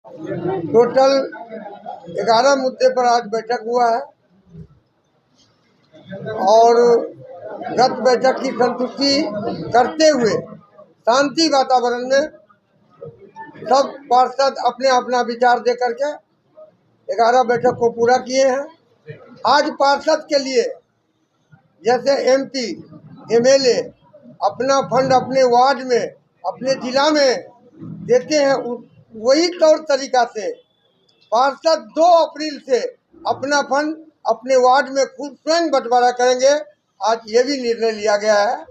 Total 11 मुद्दे पर आज बैठक हुआ है और गत बैठक की संतुष्टि करते हुए शांति वातावरण में सब पार्षद अपने अपना विचार दे करके 11 बैठक को पूरा किए हैं। आज पार्षद के लिए जैसे एमपी एमएलए अपना फंड अपने वार्ड में अपने जिला में देते हैं, वही तौर तरीका से पार्षद 2 अप्रैल से अपना फंड अपने वार्ड में खुद स्वयं बंटवारा करेंगे। आज ये भी निर्णय लिया गया है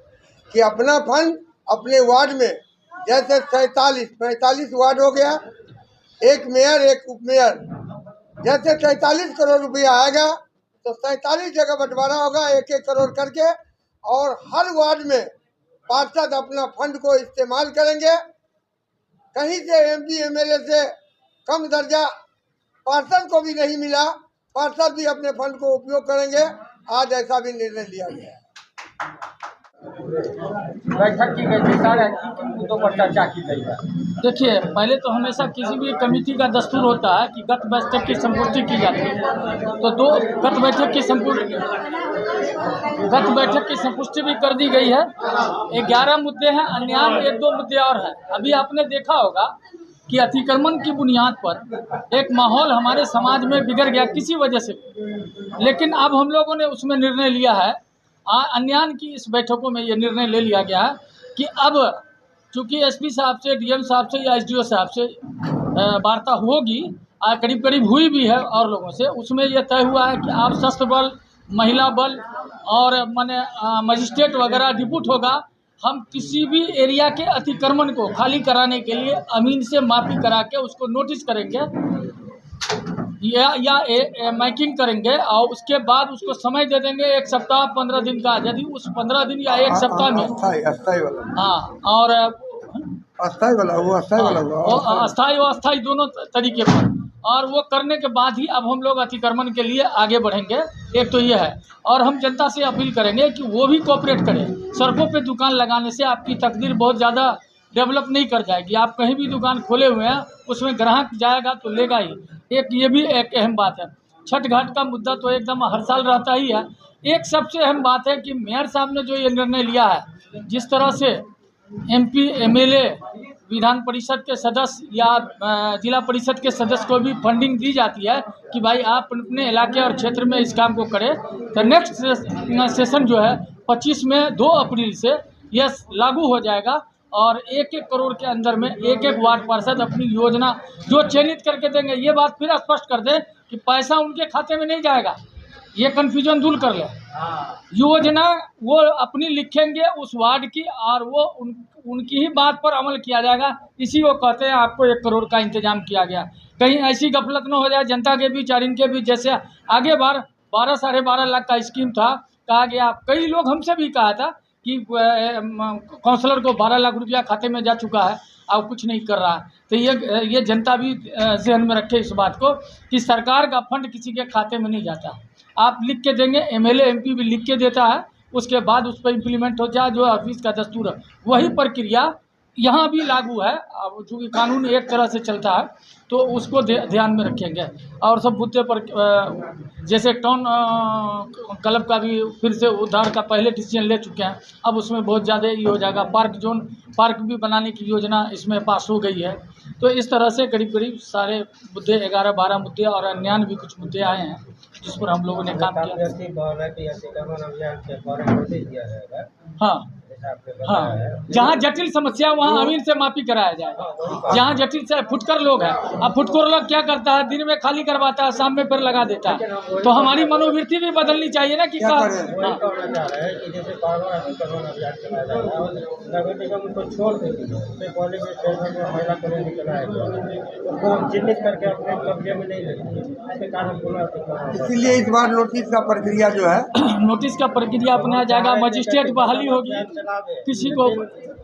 कि अपना फंड अपने वार्ड में जैसे 45 वार्ड हो गया, एक मेयर एक उप मेयर, जैसे 43 करोड़ रुपया आएगा तो 47 जगह बंटवारा होगा 1-1 करोड़ करके, और हर वार्ड में पार्षद अपना फंड को इस्तेमाल करेंगे। कहीं से एमपी एमएलए से कम दर्जा पार्षद को भी नहीं मिला, पार्षद भी अपने फंड को उपयोग करेंगे। आज ऐसा भी निर्णय लिया गया है। बैठक की गई थी, सारे मुद्दों पर चर्चा की गई है। देखिए, पहले तो हमेशा किसी भी कमेटी का दस्तूर होता है कि गत बैठक की संपुष्टि की जाती है, तो गत बैठक की संपुष्टि भी कर दी गई है। 11 मुद्दे हैं, अन्य 1-2 मुद्दे और हैं। अभी आपने देखा होगा कि अतिक्रमण की बुनियाद पर एक माहौल हमारे समाज में बिगड़ गया किसी वजह से, लेकिन अब हम लोगों ने उसमें निर्णय लिया है। अन्यान की इस बैठकों में ये निर्णय ले लिया गया है कि अब चूँकि एसपी साहब से, डीएम साहब से या एसडीओ साहब से वार्ता होगी, करीब करीब हुई भी है और लोगों से, उसमें यह तय हुआ है कि आप सशस्त्र बल, महिला बल और माने मजिस्ट्रेट वगैरह डिप्यूट होगा। हम किसी भी एरिया के अतिक्रमण को खाली कराने के लिए अमीन से माफी करा के उसको नोटिस करेंगे या माइकिंग करेंगे, और उसके बाद उसको समय दे देंगे 1 सप्ताह 15 दिन का। यदि उस 15 दिन या 1 सप्ताह में अस्थाई वाला, हाँ, और अस्थाई वाला वो अस्थाई व अस्थाई दोनों तरीके पर, और वो करने के बाद ही अब हम लोग अतिक्रमण के लिए आगे बढ़ेंगे। एक तो ये है, और हम जनता से अपील करेंगे कि वो भी कोऑपरेट करें। सड़कों पे दुकान लगाने से आपकी तकदीर बहुत ज़्यादा डेवलप नहीं कर जाएगी। आप कहीं भी दुकान खोले हुए हैं, उसमें ग्राहक जाएगा तो लेगा ही। एक ये भी एक अहम बात है। छठ घाट का मुद्दा तो एकदम हर साल रहता ही है। एक सबसे अहम बात है कि मेयर साहब ने जो ये निर्णय लिया है, जिस तरह से एमपी एमएलए, विधान परिषद के सदस्य या जिला परिषद के सदस्य को भी फंडिंग दी जाती है कि भाई आप अपने इलाके और क्षेत्र में इस काम को करें, तो नेक्स्ट सेशन जो है 25 में 2 अप्रैल से यह लागू हो जाएगा, और 1-1 करोड़ के अंदर में 1-1 वार्ड पार्षद अपनी योजना जो चयनित करके देंगे। ये बात फिर स्पष्ट कर दें कि पैसा उनके खाते में नहीं जाएगा, ये कन्फ्यूजन दूर कर ले। योजना वो अपनी लिखेंगे उस वार्ड की, और वो उनकी ही बात पर अमल किया जाएगा। इसी को कहते हैं आपको 1 करोड़ का इंतजाम किया गया। कहीं ऐसी गफलत न हो जाए जनता के बीच और इनके बीच, जैसे आगे बार 12 साढ़े 12 लाख का स्कीम था, कहा गया, कई लोग हमसे भी कहा था कि काउंसलर को 12 लाख रुपया खाते में जा चुका है और कुछ नहीं कर रहा है। तो ये जनता भी ज़हन में रखे इस बात को कि सरकार का फंड किसी के खाते में नहीं जाता। आप लिख के देंगे, एमएलए एमपी भी लिख के देता है, उसके बाद उस पर इम्प्लीमेंट हो जाए जो ऑफिस का दस्तूर है। वही प्रक्रिया यहाँ भी लागू है। अब चूँकि कानून एक तरह से चलता है तो उसको ध्यान में रखेंगे। और सब मुद्दे पर जैसे टाउन क्लब का भी फिर से उद्धार का पहले डिसीजन ले चुके हैं, अब उसमें बहुत ज़्यादा ये हो जाएगा। पार्क भी बनाने की योजना इसमें पास हो गई है। तो इस तरह से करीब करीब सारे मुद्दे 11-12 मुद्दे और अन्य भी कुछ मुद्दे आए हैं जिस पर हम लोगों ने काम किया। हाँ, जहाँ जटिल समस्या वहाँ अमीन से माफी कराया जाएगा। जहाँ जटिल से फुटकर लोग हैं, अब फुटकर लोग क्या करता है, दिन में खाली करवाता है, शाम में फिर लगा देता है। तो हमारी मनोवृत्ति भी बदलनी चाहिए ना कि इसीलिए इस बार नोटिस का प्रक्रिया जो है नोटिस का प्रक्रिया अपनाया जाएगा। मजिस्ट्रेट बहाली होगी, किसी को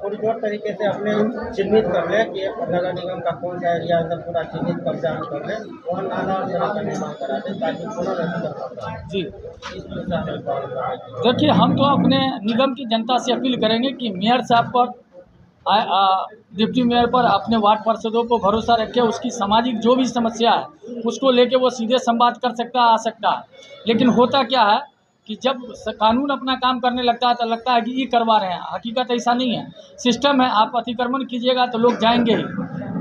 पुरजोर तरीके से अपने चिन्हित कर ले कि नगर निगम का कौन सा एरिया अंदर पूरा चिन्हित कब्जा कर ले, वहाँ नाला और सड़क का निर्माण करा दे ताकि जी। देखिए, हम तो अपने निगम की जनता से अपील करेंगे कि मेयर साहब पर डिप्टी मेयर पर, अपने वार्ड पार्षदों पर भरोसा रखे, उसकी सामाजिक जो भी समस्या है उसको लेके वो सीधे संवाद कर सकता है, आ सकता है। लेकिन होता क्या है कि जब कानून अपना काम करने लगता है तो लगता है कि ये करवा रहे हैं, हकीकत ऐसा नहीं है। सिस्टम है, आप अतिक्रमण कीजिएगा तो लोग जाएंगे ही।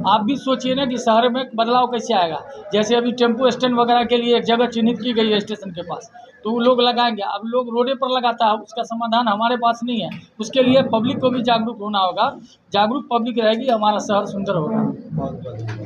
आप भी सोचिए ना कि शहर में बदलाव कैसे आएगा। जैसे अभी टेम्पो स्टैंड वगैरह के लिए एक जगह चिन्हित की गई है स्टेशन के पास, तो वो लोग लगाएंगे। अब लोग रोडे पर लगाता है, उसका समाधान हमारे पास नहीं है। उसके लिए पब्लिक को भी जागरूक होना होगा। जागरूक पब्लिक रहेगी, हमारा शहर सुंदर होगा। बहुत बहुत